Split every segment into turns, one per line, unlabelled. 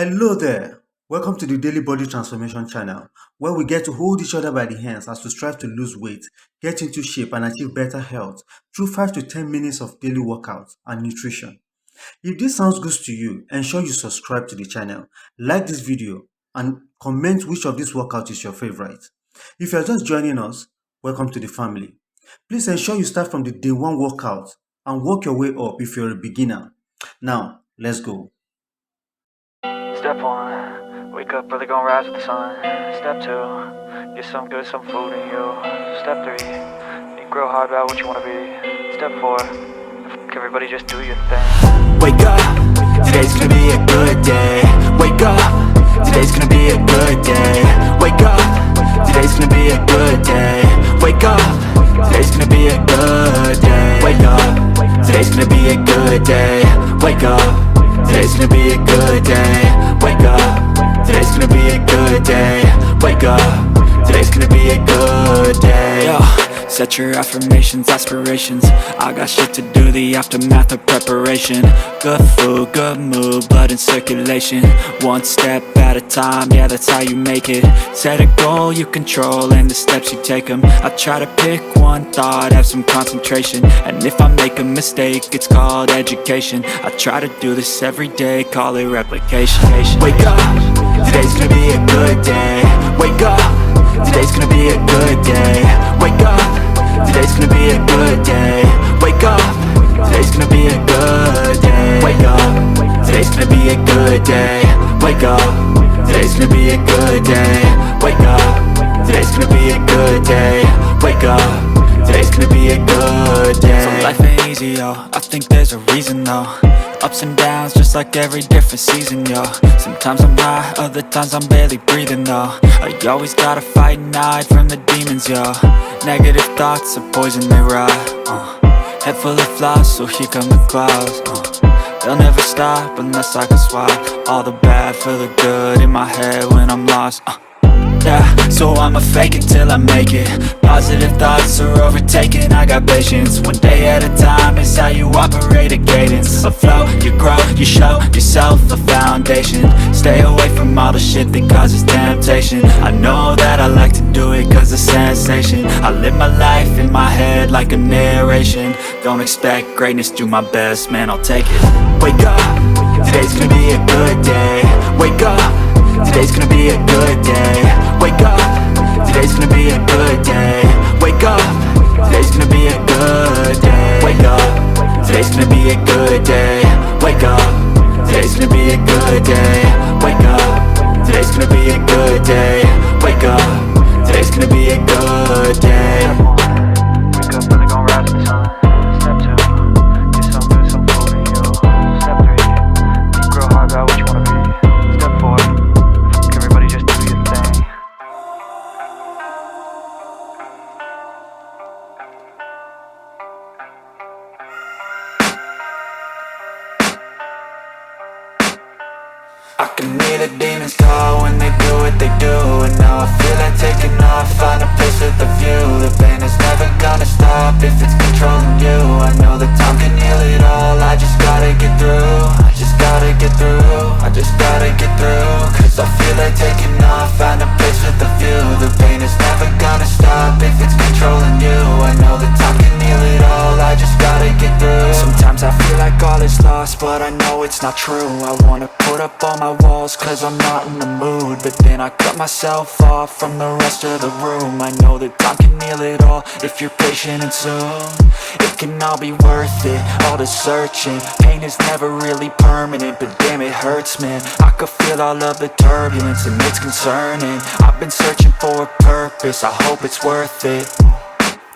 Hello there. Welcome to the Daily Body Transformation channel, where we get to hold each other by the hands as we strive to lose weight, get into shape, and achieve better health through 5 to 10 minutes of daily workouts and nutrition. If this sounds good to you, ensure you subscribe to the channel, like this video, and comment which of these workouts is your favorite. If you're just joining us, welcome to the family. Please ensure you start from the day one workout and work your way up if you're a beginner. Now, let's go.
Step one, wake up early, gonna rise with the sun. Step two, get some good, some food in you. Step three, you grow hard about what you wanna be. Step four, everybody just do your thing.
Wake up, today's gonna be a good day. Wake up, today's gonna be a good day. Wake up, today's gonna be a good day. Wake up, today's gonna be a good day. Wake up, today's gonna be a good day. Wake up, today's gonna be a good day. Wake up, today's gonna be a good day. Wake up, today's gonna be a good day. Yo, set your affirmations, aspirations. I got shit to do, the aftermath of preparation. Good food, good mood, blood in circulation. One step at a time, yeah, that's how you make it. Set a goal you control and the steps you take them. I try to pick one thought, have some concentration. And if I make a mistake, it's called education. I try to do this every day, call it replication. Wake up, today's gonna be a good day. Wake up, today's gonna be a good day. Wake up, today's gonna be a good day. Wake up, today's gonna be a good day. Wake up, today's gonna be a good day. Wake up, today's gonna be a good day. Wake up, today's gonna be a good day. Wake up, today's gonna be a good day. So life ain't easy, yo, I think there's a reason though. Ups and downs, just like every different season, yo. Sometimes I'm high, other times I'm barely breathing, though. I always gotta fight and hide from the demons, yo. Negative thoughts are poison, they rot. Head full of flies, so here come the clouds. They'll never stop unless I can swap all the bad for the good in my head when I'm lost. Yeah, so I'ma fake it till I make it. Positive thoughts are overtaken, I got patience. One day at a time is how you operate a cadence. A flow, you grow, you show yourself a foundation. Stay away from all the shit that causes temptation. I know that I like to do it cause it's sensation. I live my life in my head like a narration. Don't expect greatness, do my best, man, I'll take it. Wake up, today's gonna be a good day. Wake up, today's gonna be a good day. Wake up, today's gonna be a good day. Wake up, today's gonna be a good day. Wake up, today's gonna be a good day. Wake up, today's gonna be a good day. Wake up, today's gonna be a good day. Wake up, today's gonna be a good day.
Wake up early, gonna rise with the sun. Step two, get some good, some food in you. Step three, you grow hard about what you wanna be. Step four, everybody just do your thing.
I can hear the demons call when they do what they do. And now I feel like taking off, find a place with a view. The pain is never gonna stop if it's controlling you. I know that time can heal it all, I just gotta get through. I just gotta get through, I just gotta get through. Cause I feel like taking off, find a place with a view. The pain is never gonna stop if it's controlling you. I know that time can heal it all, I just gotta get through. Sometimes I feel like all is lost, but I know it's not true. I wanna put up all my walls cause I'm not in the mood. But then I cut myself off from the rest of the room. I know that time can heal it all if you're patient and soon. It can all be worth it, all the searching. Pain is never really permanent, but damn it hurts, man. I could feel all of the turbulence and it's concerning. I've been searching for a purpose, I hope it's worth it.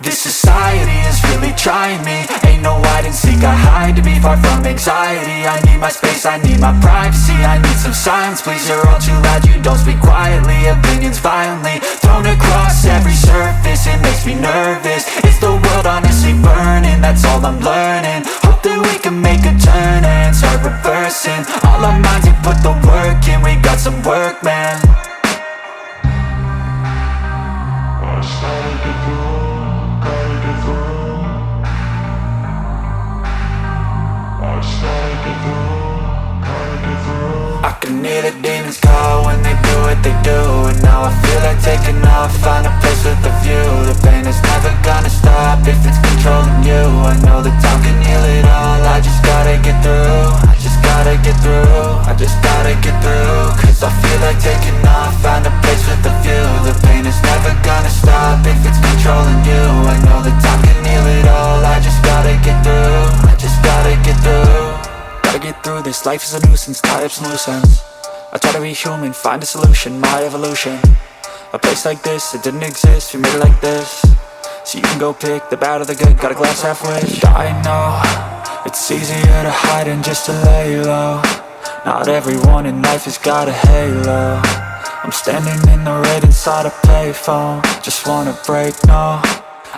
This society is really trying me. Ain't no hide and seek, I hide to be far from anxiety. I need my space, I need my privacy. I need some silence, please, you're all too loud. You don't speak quietly, opinions violently thrown across every surface. It makes me nervous, it's the world honestly burning. That's all I'm learning, hope that we can make a turn and start reversing. All our minds and put the work in, we got some work, man. I can hear the demons call when they do what they do. And now I feel like taking off, find a place with a view. The pain is never gonna stop if it's controlling you. I know that time can heal it all, I just gotta get through. I just gotta get through, I just gotta get through. Cause I feel like taking off, find a place with a view. The pain is never gonna stop if it's controlling you. I know that time can heal it all, I just gotta get through. I just gotta get through. Gotta get through this, life is a nuisance, tie up some loose ends. I try to be human, find a solution, my evolution. A place like this, it didn't exist, we made it like this. So you can go pick the bad or the good, got a glass halfway. I know, it's easier to hide than just to lay low. Not everyone in life has got a halo. I'm standing in the red inside a payphone, just wanna break, no.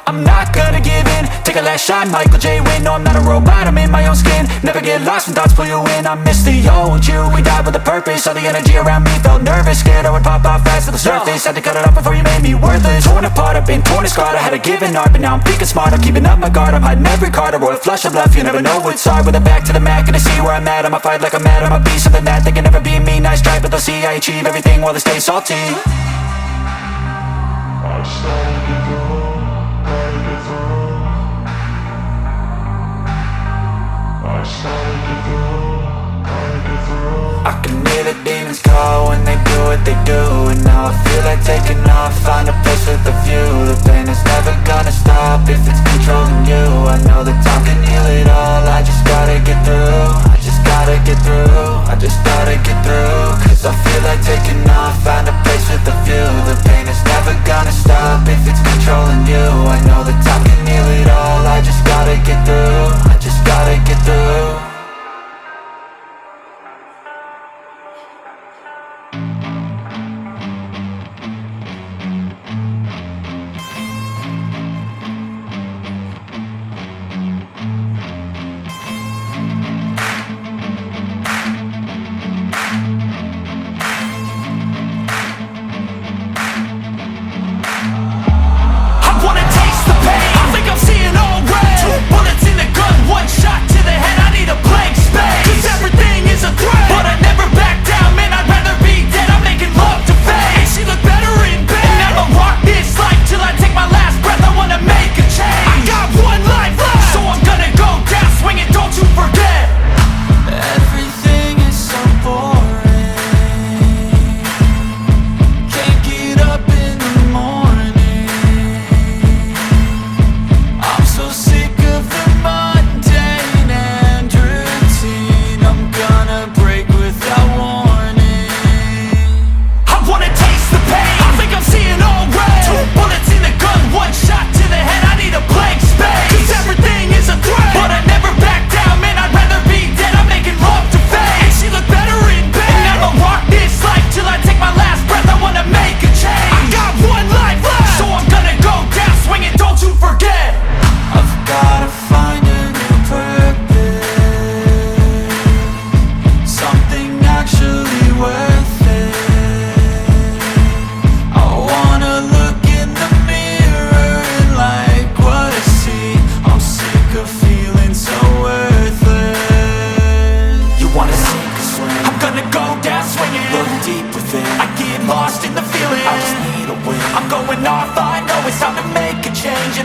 I'm not gonna give in, take a last shot, Michael J. Win. No, I'm not a robot, I'm in my own skin. Never get lost when thoughts pull you in. I miss the old you, we died with a purpose. All the energy around me felt nervous, scared I would pop off fast to the surface. Had to cut it off before you made me worthless. Torn apart, I've been torn and scarred. I had a given art, but now I'm thinking smart. I'm keeping up my guard, I'm hiding every card. A royal flush of left, you never know what's hard. With a back to the mat, gonna see where I'm at. I'ma fight like I'm mad, I'ma be something that they can never be me. Nice try, but they'll see I achieve everything while they stay salty. I can hear the demons call when they do what they do. And now I feel like taking off, find a place with a view. The pain is never gonna stop if it's controlling you. I know that time can heal it all, I just gotta get through. I just gotta get through, I just gotta get through. Cause I feel like taking off, find a place with a view. The pain is never gonna stop if it's controlling you. I know that time can heal it all, I just gotta get through. I just gotta get through.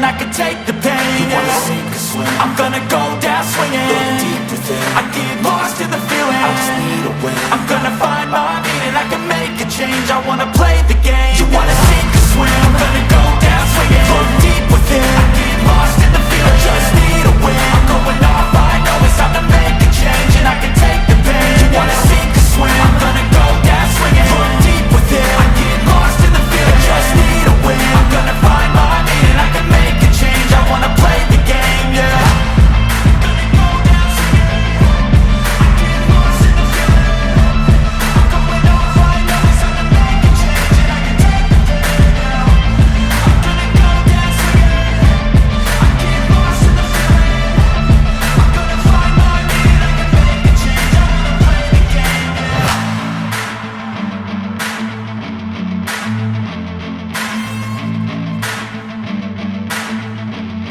I can take the pain. You wanna sink or swim? I'm gonna go down swinging. Look deep within. I get lost in the feeling. I just need a win.